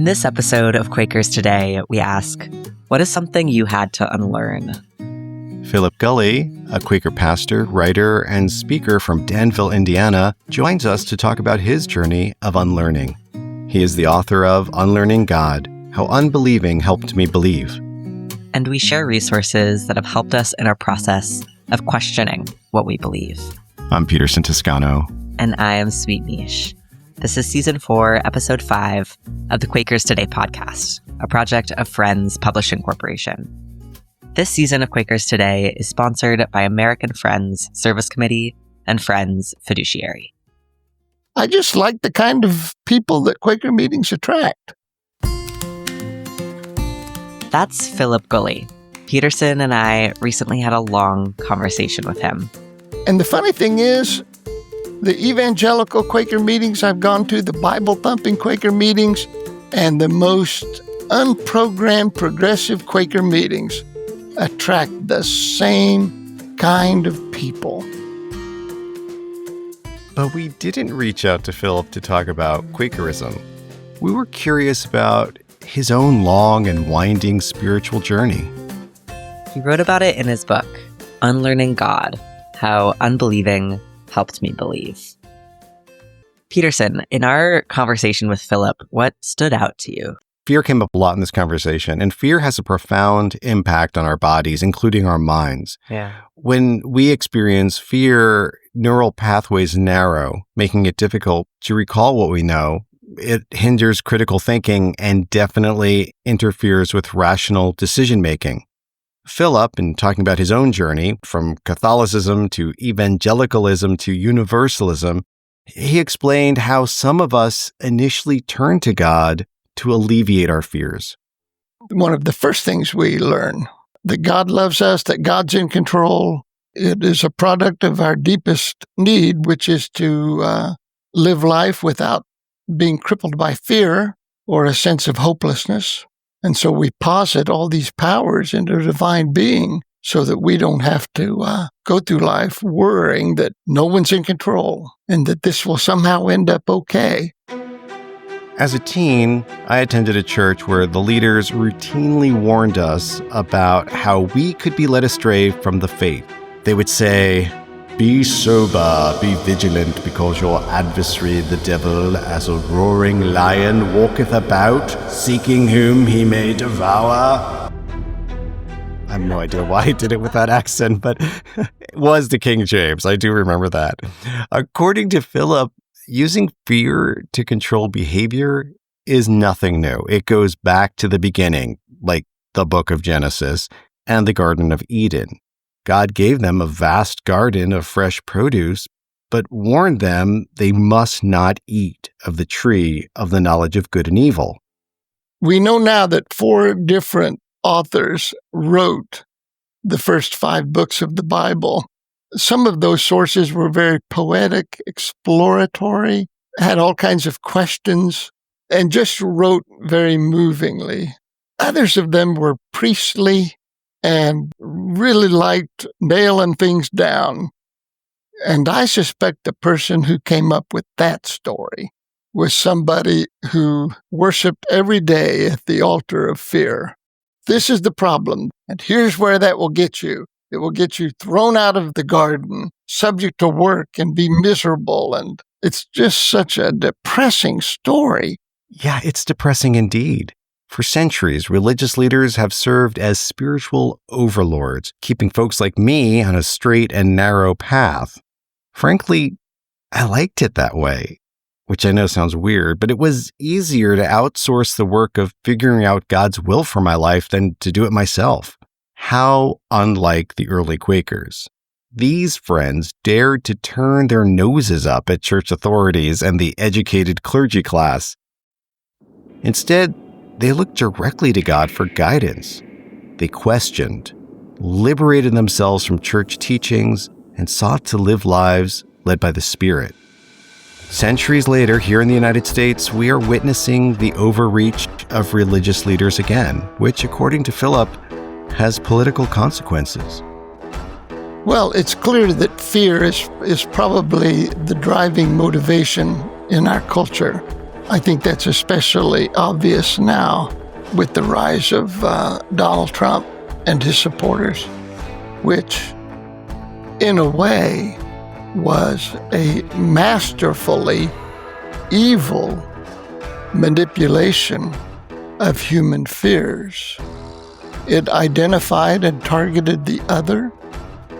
In this episode of Quakers Today, we ask, what is something you had to unlearn? Philip Gulley, a Quaker pastor, writer, and speaker from Danville, Indiana, joins us to talk about his journey of unlearning. He is the author of Unlearning God, How Unbelieving Helped Me Believe. And we share resources that have helped us in our process of questioning what we believe. I'm Peterson Toscano. And I am Sweet Miche. This is Season 4, Episode 5 of the Quakers Today podcast, a project of Friends Publishing Corporation. This season of Quakers Today is sponsored by American Friends Service Committee and Friends Fiduciary. I just like the kind of people that Quaker meetings attract. That's Philip Gulley. Peterson and I recently had a long conversation with him. And the funny thing is, the evangelical Quaker meetings I've gone to, the Bible-thumping Quaker meetings, and the most unprogrammed progressive Quaker meetings attract the same kind of people. But we didn't reach out to Philip to talk about Quakerism. We were curious about his own long and winding spiritual journey. He wrote about it in his book, Unlearning God, How Unbelieving Helped Me Believe. Peterson, in our conversation with Philip, what stood out to you? Fear came up a lot in this conversation, and fear has a profound impact on our bodies, including our minds. Yeah. When we experience fear, neural pathways narrow, making it difficult to recall what we know. It hinders critical thinking and definitely interferes with rational decision-making. Philip, in talking about his own journey from Catholicism to evangelicalism to universalism, he explained how some of us initially turn to God to alleviate our fears. One of the first things we learn, that God loves us, that God's in control. It is a product of our deepest need, which is to live life without being crippled by fear or a sense of hopelessness. And so we posit all these powers into a divine being so that we don't have to go through life worrying that no one's in control and that this will somehow end up okay. As a teen, I attended a church where the leaders routinely warned us about how we could be led astray from the faith. They would say, "Be sober, be vigilant, because your adversary, the devil, as a roaring lion, walketh about, seeking whom he may devour." I have no idea why I did it with that accent, but it was the King James. I do remember that. According to Philip, using fear to control behavior is nothing new. It goes back to the beginning, like the book of Genesis and the Garden of Eden. God gave them a vast garden of fresh produce, but warned them they must not eat of the tree of the knowledge of good and evil. We know now that 4 different authors wrote the first 5 books of the Bible. Some of those sources were very poetic, exploratory, had all kinds of questions, and just wrote very movingly. Others of them were priestly and really liked nailing things down. And I suspect the person who came up with that story was somebody who worshiped every day at the altar of fear. This is the problem, and here's where that will get you. It will get you thrown out of the garden, subject to work and be miserable. And it's just such a depressing story. Yeah, it's depressing indeed. For centuries, religious leaders have served as spiritual overlords, keeping folks like me on a straight and narrow path. Frankly, I liked it that way, which I know sounds weird, but it was easier to outsource the work of figuring out God's will for my life than to do it myself. How unlike the early Quakers. These friends dared to turn their noses up at church authorities and the educated clergy class. Instead, they looked directly to God for guidance. They questioned, liberated themselves from church teachings, and sought to live lives led by the Spirit. Centuries later, here in the United States, we are witnessing the overreach of religious leaders again, which, according to Philip, has political consequences. Well, it's clear that fear is probably the driving motivation in our culture. I think that's especially obvious now with the rise of Donald Trump and his supporters, which, in a way, was a masterfully evil manipulation of human fears. It identified and targeted the other,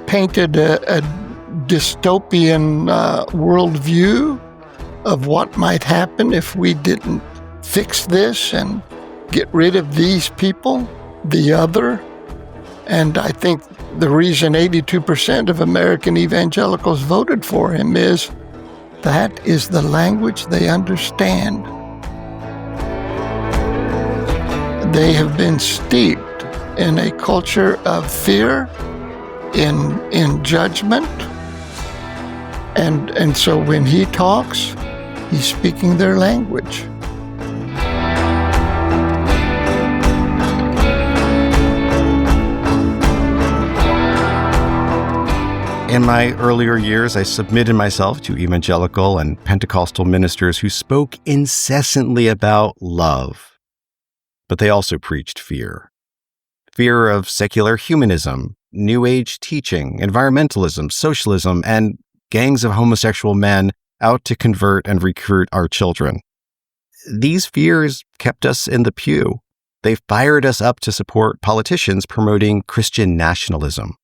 painted a dystopian worldview of what might happen if we didn't fix this and get rid of these people, the other. And I think the reason 82% of American evangelicals voted for him is that is the language they understand. They have been steeped in a culture of fear, in judgment, and so when he talks, he's speaking their language. In my earlier years, I submitted myself to evangelical and Pentecostal ministers who spoke incessantly about love, but they also preached fear. Fear of secular humanism, New Age teaching, environmentalism, socialism, and gangs of homosexual men out to convert and recruit our children. These fears kept us in the pew. They fired us up to support politicians promoting Christian nationalism.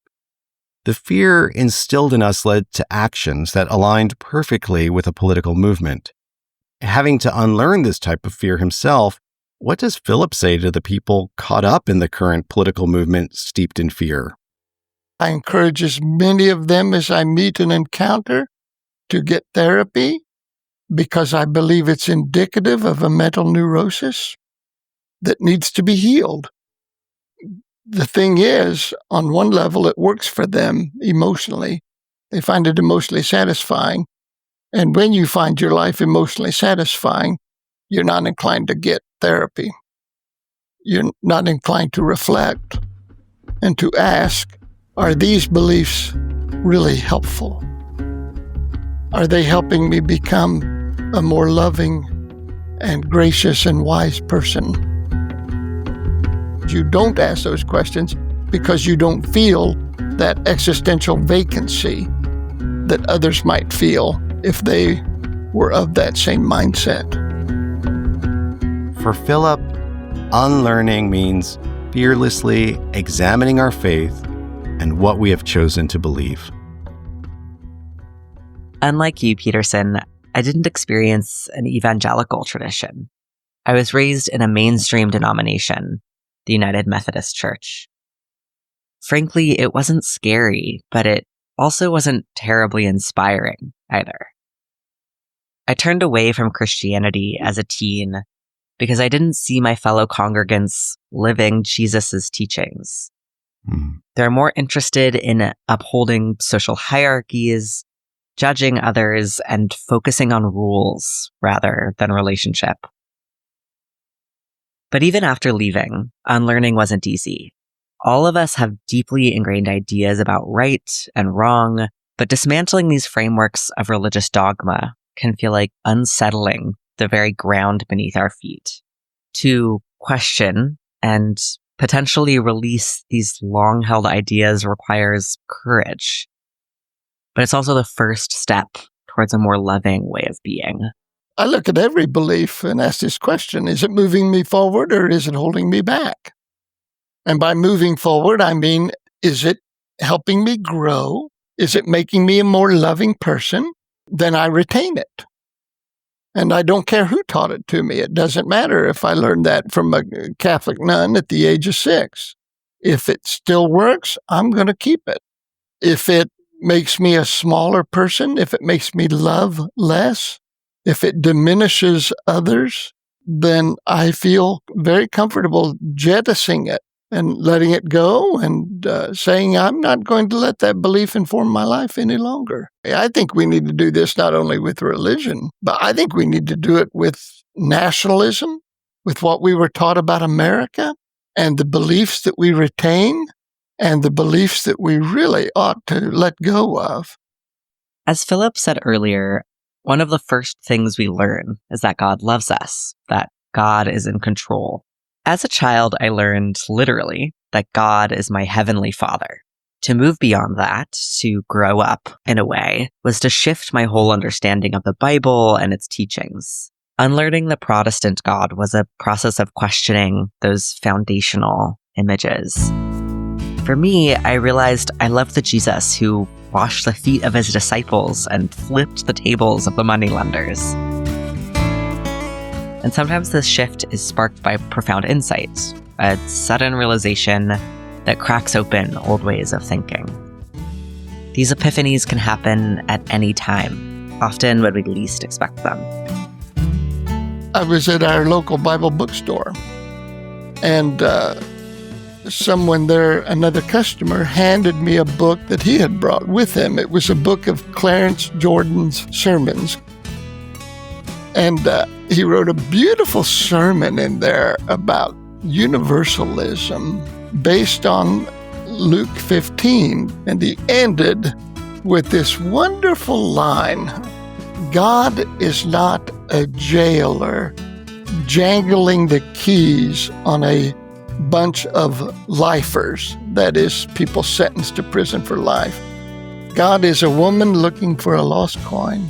The fear instilled in us led to actions that aligned perfectly with a political movement. Having to unlearn this type of fear himself, what does Philip say to the people caught up in the current political movement steeped in fear? I encourage as many of them as I meet and encounter to get therapy because I believe it's indicative of a mental neurosis that needs to be healed. The thing is, on one level, it works for them emotionally. They find it emotionally satisfying. And when you find your life emotionally satisfying, you're not inclined to get therapy. You're not inclined to reflect and to ask, are these beliefs really helpful? Are they helping me become a more loving and gracious and wise person? You don't ask those questions because you don't feel that existential vacancy that others might feel if they were of that same mindset. For Philip, unlearning means fearlessly examining our faith and what we have chosen to believe. Unlike you, Peterson, I didn't experience an evangelical tradition. I was raised in a mainstream denomination, the United Methodist Church. Frankly, it wasn't scary, but it also wasn't terribly inspiring either. I turned away from Christianity as a teen because I didn't see my fellow congregants living Jesus's teachings. They're more interested in upholding social hierarchies, judging others, and focusing on rules rather than relationship. But even after leaving, unlearning wasn't easy. All of us have deeply ingrained ideas about right and wrong, but dismantling these frameworks of religious dogma can feel like unsettling the very ground beneath our feet. To question and potentially release these long-held ideas requires courage. But it's also the first step towards a more loving way of being. I look at every belief and ask this question, is it moving me forward or is it holding me back? And by moving forward, I mean, is it helping me grow? Is it making me a more loving person? Then I retain it. And I don't care who taught it to me. It doesn't matter if I learned that from a Catholic nun at the age of 6. If it still works, I'm going to keep it. If it makes me a smaller person, if it makes me love less, if it diminishes others, then I feel very comfortable jettisoning it and letting it go and saying, I'm not going to let that belief inform my life any longer. I think we need to do this not only with religion, but I think we need to do it with nationalism, with what we were taught about America, and the beliefs that we retain, and the beliefs that we really ought to let go of. As Philip said earlier, one of the first things we learn is that God loves us, that God is in control. As a child, I learned literally that God is my heavenly Father. To move beyond that, to grow up in a way, was to shift my whole understanding of the Bible and its teachings. Unlearning the Protestant God was a process of questioning those foundational images. For me, I realized I loved the Jesus who washed the feet of his disciples and flipped the tables of the moneylenders. And sometimes this shift is sparked by profound insight, a sudden realization that cracks open old ways of thinking. These epiphanies can happen at any time, often when we least expect them. I was at our local Bible bookstore, and someone there, another customer, handed me a book that he had brought with him. It was a book of Clarence Jordan's sermons. And he wrote a beautiful sermon in there about universalism based on Luke 15. And he ended with this wonderful line: God is not a jailer jangling the keys on a bunch of lifers, that is, people sentenced to prison for life. God is a woman looking for a lost coin,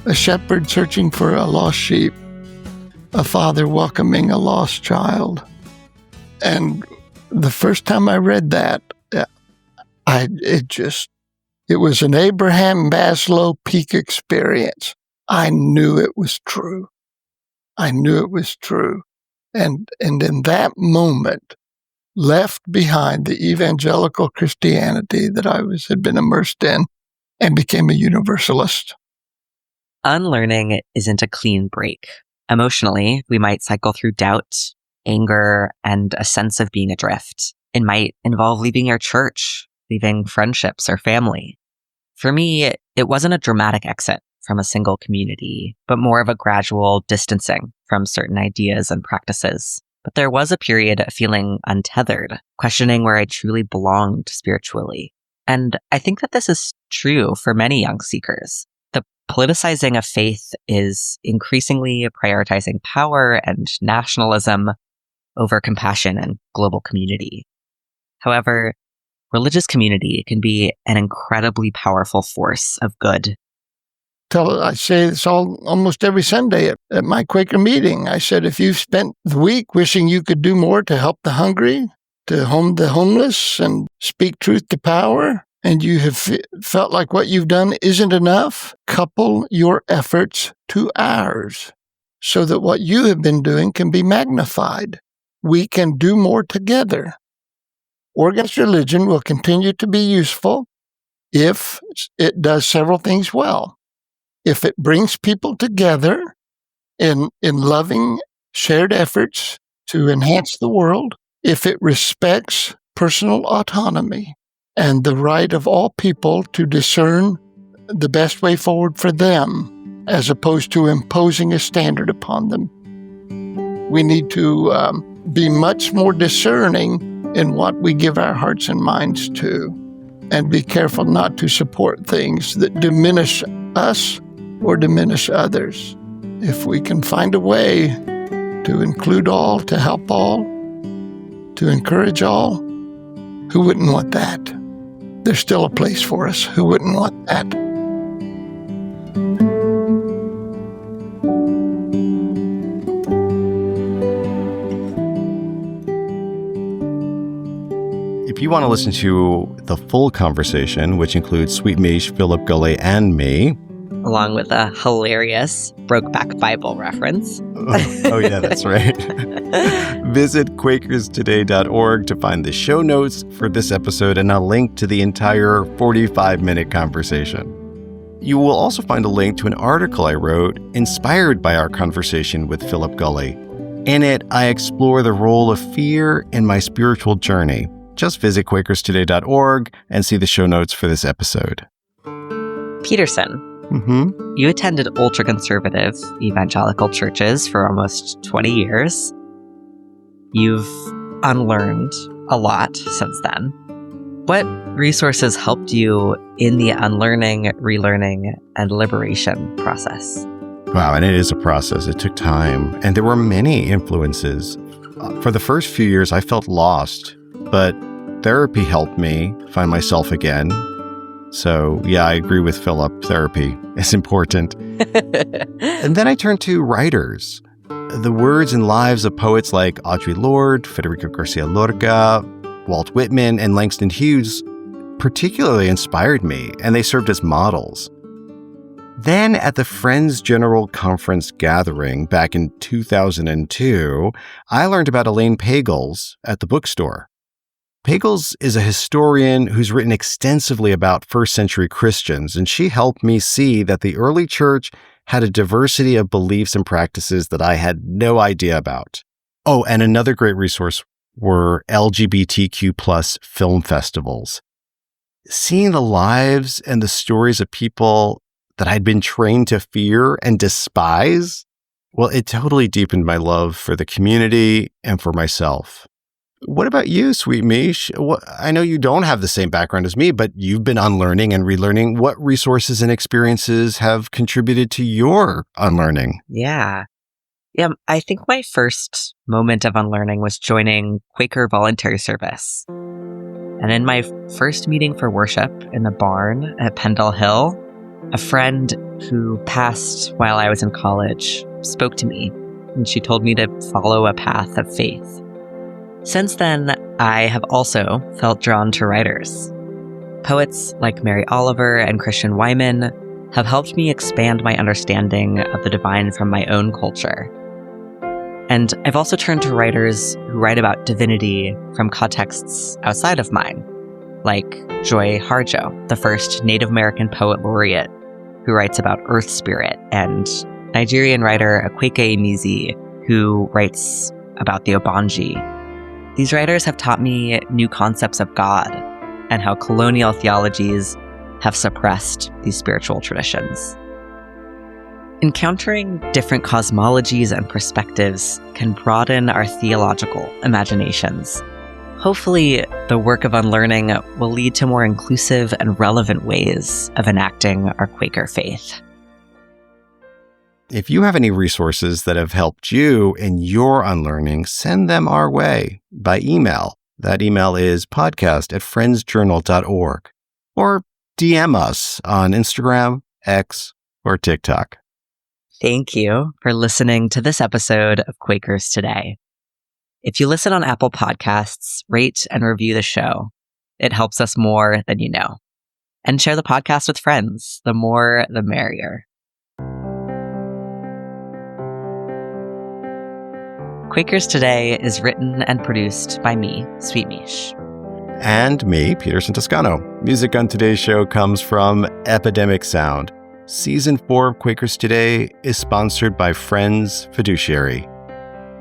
a shepherd searching for a lost sheep, a father welcoming a lost child. And the first time I read that, it was an Abraham Maslow peak experience. I knew it was true. I knew it was true. And in that moment, left behind the evangelical Christianity that I had been immersed in and became a universalist. Unlearning isn't a clean break. Emotionally, we might cycle through doubt, anger, and a sense of being adrift. It might involve leaving your church, leaving friendships or family. For me, it wasn't a dramatic exit from a single community, but more of a gradual distancing from certain ideas and practices. But there was a period of feeling untethered, questioning where I truly belonged spiritually. And I think that this is true for many young seekers. The politicizing of faith is increasingly prioritizing power and nationalism over compassion and global community. However, religious community can be an incredibly powerful force of good. I say this almost every Sunday at my Quaker meeting. I said, if you've spent the week wishing you could do more to help the hungry, to home the homeless, and speak truth to power, and you have felt like what you've done isn't enough, couple your efforts to ours so that what you have been doing can be magnified. We can do more together. Organized religion will continue to be useful if it does several things well. If it brings people together in loving, shared efforts to enhance the world, if it respects personal autonomy and the right of all people to discern the best way forward for them, as opposed to imposing a standard upon them. We need to be much more discerning in what we give our hearts and minds to, and be careful not to support things that diminish us or diminish others. If we can find a way to include all, to help all, to encourage all, who wouldn't want that? There's still a place for us. Who wouldn't want that? If you want to listen to the full conversation, which includes Sweet Miche, Philip Gulley, and me, along with a hilarious Brokeback Bible reference. Oh yeah, that's right. Visit quakerstoday.org to find the show notes for this episode and a link to the entire 45-minute conversation. You will also find a link to an article I wrote inspired by our conversation with Philip Gulley. In it, I explore the role of fear in my spiritual journey. Just visit quakerstoday.org and see the show notes for this episode. Peterson. Mm-hmm. You attended ultra-conservative evangelical churches for almost 20 years. You've unlearned a lot since then. What resources helped you in the unlearning, relearning, and liberation process? Wow, and it is a process. It took time, and there were many influences. For the first few years, I felt lost, but therapy helped me find myself again. So, yeah, I agree with Philip. Therapy is important. And then I turned to writers. The words and lives of poets like Audre Lorde, Federico Garcia Lorca, Walt Whitman, and Langston Hughes particularly inspired me, and they served as models. Then at the Friends General Conference gathering back in 2002, I learned about Elaine Pagels at the bookstore. Pagels is a historian who's written extensively about first-century Christians, and she helped me see that the early church had a diversity of beliefs and practices that I had no idea about. Oh, and another great resource were LGBTQ plus film festivals. Seeing the lives and the stories of people that I'd been trained to fear and despise, well, it totally deepened my love for the community and for myself. What about you, Sweet Miche? I know you don't have the same background as me, but you've been unlearning and relearning. What resources and experiences have contributed to your unlearning? Yeah, I think my first moment of unlearning was joining Quaker voluntary service. And in my first meeting for worship in the barn at Pendle Hill, a friend who passed while I was in college spoke to me, and she told me to follow a path of faith. Since then, I have also felt drawn to writers. Poets like Mary Oliver and Christian Wyman have helped me expand my understanding of the divine from my own culture. And I've also turned to writers who write about divinity from contexts outside of mine, like Joy Harjo, the first Native American poet laureate, who writes about Earth Spirit, and Nigerian writer Akweke Emizi, who writes about the Obanji. These writers have taught me new concepts of God and how colonial theologies have suppressed these spiritual traditions. Encountering different cosmologies and perspectives can broaden our theological imaginations. Hopefully, the work of unlearning will lead to more inclusive and relevant ways of enacting our Quaker faith. If you have any resources that have helped you in your unlearning, send them our way by email. That email is podcast@friendsjournal.org, or DM us on Instagram, X, or TikTok. Thank you for listening to this episode of Quakers Today. If you listen on Apple Podcasts, rate and review the show. It helps us more than you know. And share the podcast with friends. The more, the merrier. Quakers Today is written and produced by me, Sweet Miche. And me, Peterson Toscano. Music on today's show comes from Epidemic Sound. Season 4 of Quakers Today is sponsored by Friends Fiduciary.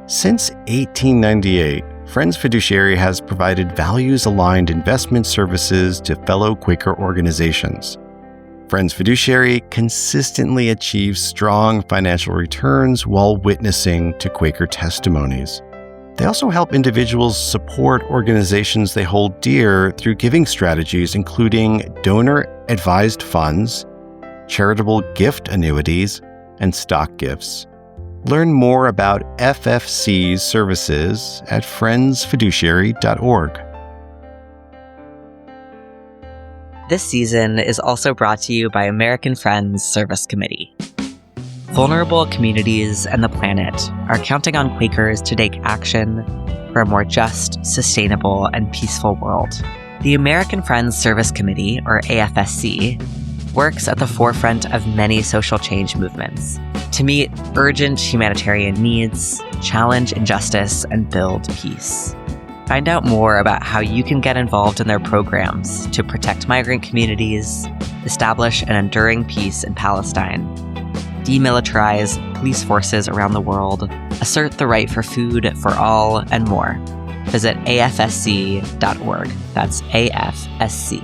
Since 1898, Friends Fiduciary has provided values-aligned investment services to fellow Quaker organizations. Friends Fiduciary consistently achieves strong financial returns while witnessing to Quaker testimonies. They also help individuals support organizations they hold dear through giving strategies including donor-advised funds, charitable gift annuities, and stock gifts. Learn more about FFC's services at friendsfiduciary.org. This season is also brought to you by American Friends Service Committee. Vulnerable communities and the planet are counting on Quakers to take action for a more just, sustainable, and peaceful world. The American Friends Service Committee, or AFSC, works at the forefront of many social change movements to meet urgent humanitarian needs, challenge injustice, and build peace. Find out more about how you can get involved in their programs to protect migrant communities, establish an enduring peace in Palestine, demilitarize police forces around the world, assert the right for food for all, and more. Visit afsc.org. That's afsc.org.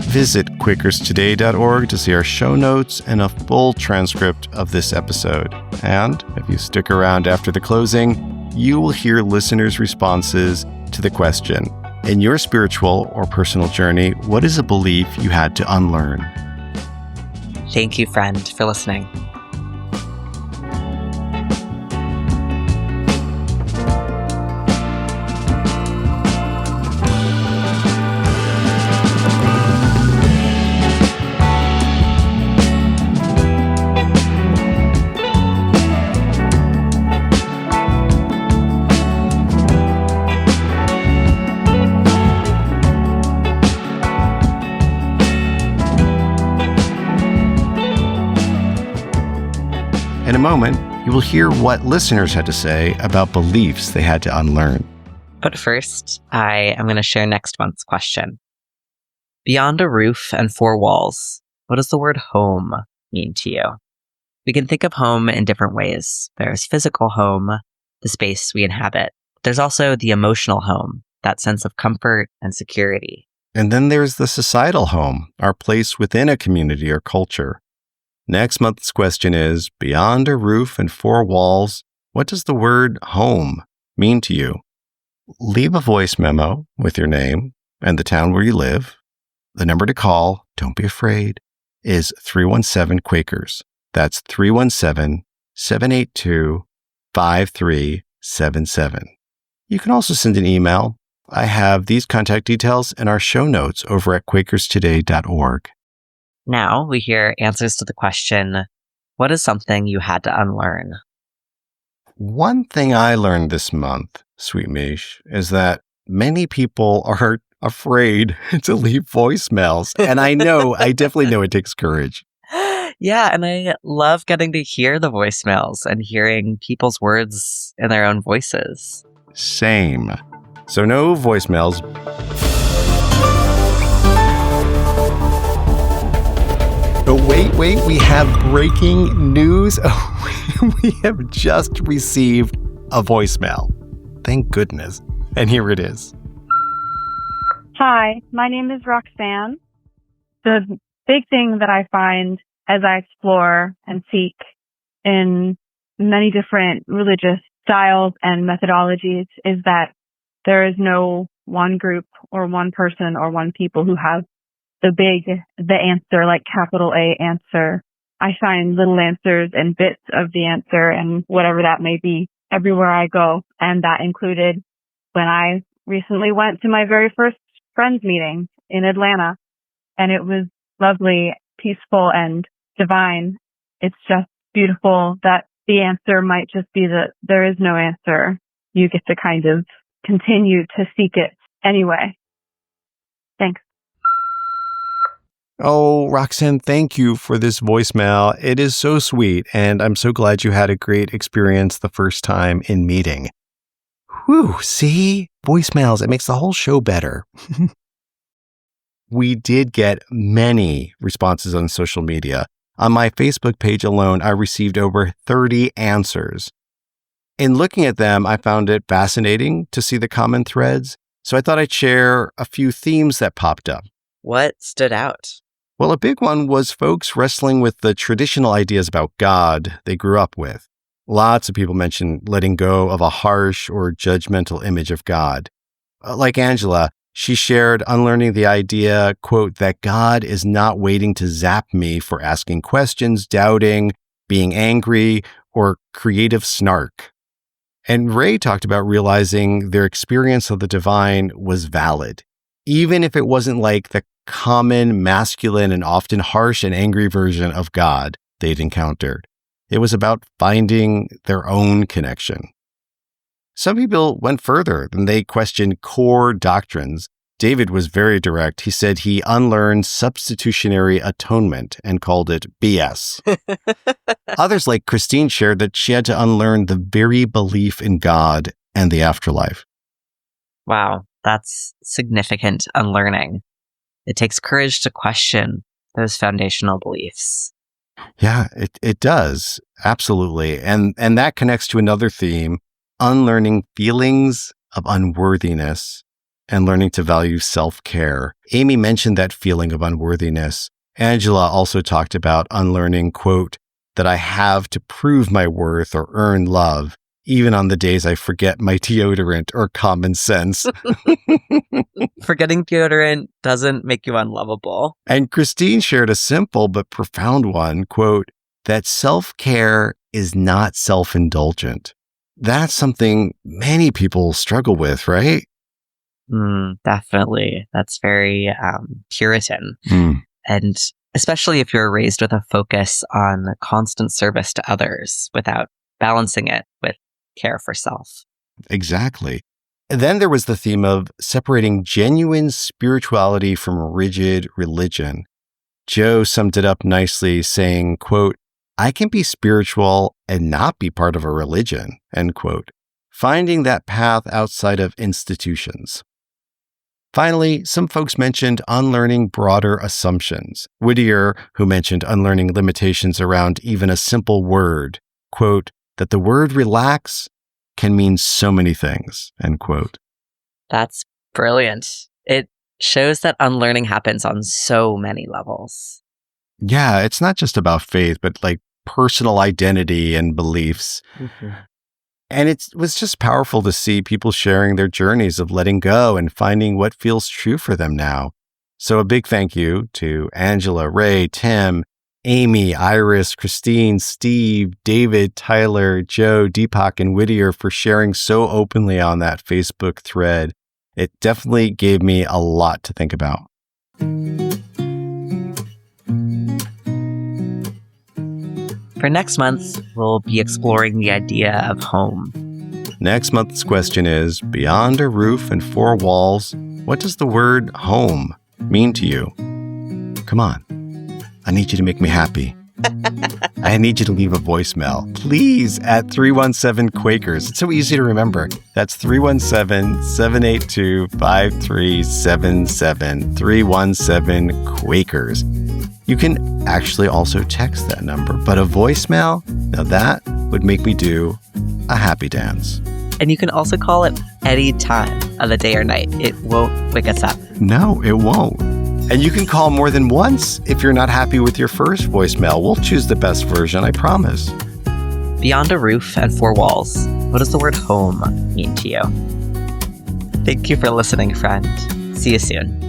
Visit quakerstoday.org to see our show notes and a full transcript of this episode. And if you stick around after the closing, you will hear listeners' responses to the question, In your spiritual or personal journey, what is a belief you had to unlearn? Thank you, friend, for listening. In a moment, you will hear what listeners had to say about beliefs they had to unlearn. But first, I am going to share next month's question. Beyond a roof and four walls, what does the word home mean to you? We can think of home in different ways. There's physical home, the space we inhabit. There's also the emotional home, that sense of comfort and security. And then there's the societal home, our place within a community or culture. Next month's question is, beyond a roof and four walls, what does the word home mean to you? Leave a voice memo with your name and the town where you live. The number to call, don't be afraid, is 317-Quakers. That's 317-782-5377. You can also send an email. I have these contact details in our show notes over at quakerstoday.org. Now we hear answers to the question, what is something you had to unlearn? One thing I learned this month, Sweet Miche, is that many people are afraid to leave voicemails. And I definitely know it takes courage. Yeah, and I love getting to hear the voicemails and hearing people's words in their own voices. Same. So no voicemails. But wait, we have breaking news. We have just received a voicemail. Thank goodness. And here it is. Hi, my name is Roxanne. The big thing that I find as I explore and seek in many different religious styles and methodologies is that there is no one group or one person or one people who have the answer, like capital A answer. I find little answers and bits of the answer and whatever that may be everywhere I go. And that included when I recently went to my very first friends meeting in Atlanta, and it was lovely, peaceful, and divine. It's just beautiful that the answer might just be that there is no answer. You get to kind of continue to seek it anyway. Thanks. Oh, Roxanne, thank you for this voicemail. It is so sweet, and I'm so glad you had a great experience the first time in meeting. Whew, see? Voicemails, it makes the whole show better. We did get many responses on social media. On my Facebook page alone, I received over 30 answers. In looking at them, I found it fascinating to see the common threads, so I thought I'd share a few themes that popped up. What stood out? Well, a big one was folks wrestling with the traditional ideas about God they grew up with. Lots of people mentioned letting go of a harsh or judgmental image of God. Like Angela, she shared unlearning the idea, quote, that God is not waiting to zap me for asking questions, doubting, being angry, or creative snark. And Ray talked about realizing their experience of the divine was valid, even if it wasn't like the common, masculine, and often harsh and angry version of God they'd encountered. It was about finding their own connection. Some people went further and they questioned core doctrines. David was very direct. He said he unlearned substitutionary atonement and called it BS. Others, like Christine, shared that she had to unlearn the very belief in God and the afterlife. Wow, that's significant unlearning. It takes courage to question those foundational beliefs. Yeah, it does. Absolutely. And that connects to another theme, unlearning feelings of unworthiness and learning to value self-care. Amy mentioned that feeling of unworthiness. Angela also talked about unlearning, quote, that I have to prove my worth or earn love, even on the days I forget my deodorant or common sense. Forgetting deodorant doesn't make you unlovable. And Christine shared a simple but profound one, quote, that self-care is not self-indulgent. That's something many people struggle with, right? Definitely. That's very Puritan. And especially if you're raised with a focus on constant service to others without balancing it with care for self. Exactly. And then there was the theme of separating genuine spirituality from rigid religion. Joe summed it up nicely saying, quote, I can be spiritual and not be part of a religion, end quote. Finding that path outside of institutions. Finally, some folks mentioned unlearning broader assumptions. Whittier, who mentioned unlearning limitations around even a simple word, quote, that the word relax can mean so many things, end quote. That's brilliant. It shows that unlearning happens on so many levels. Yeah, it's not just about faith, but like personal identity and beliefs. And it was just powerful to see people sharing their journeys of letting go and finding what feels true for them now. So a big thank you to Angela, Ray, Tim, Amy, Iris, Christine, Steve, David, Tyler, Joe, Deepak, and Whittier for sharing so openly on that Facebook thread. It definitely gave me a lot to think about. For next month, we'll be exploring the idea of home. Next month's question is, beyond a roof and four walls, what does the word home mean to you? Come on. I need you to make me happy. I need you to leave a voicemail, please, at 317-Quakers. It's so easy to remember. That's 317-782-5377, 317-Quakers. You can actually also text that number, but a voicemail, now that would make me do a happy dance. And you can also call it any time of the day or night. It won't wake us up. No, it won't. And you can call more than once if you're not happy with your first voicemail. We'll choose the best version, I promise. Beyond a roof and four walls, what does the word home mean to you? Thank you for listening, friend. See you soon.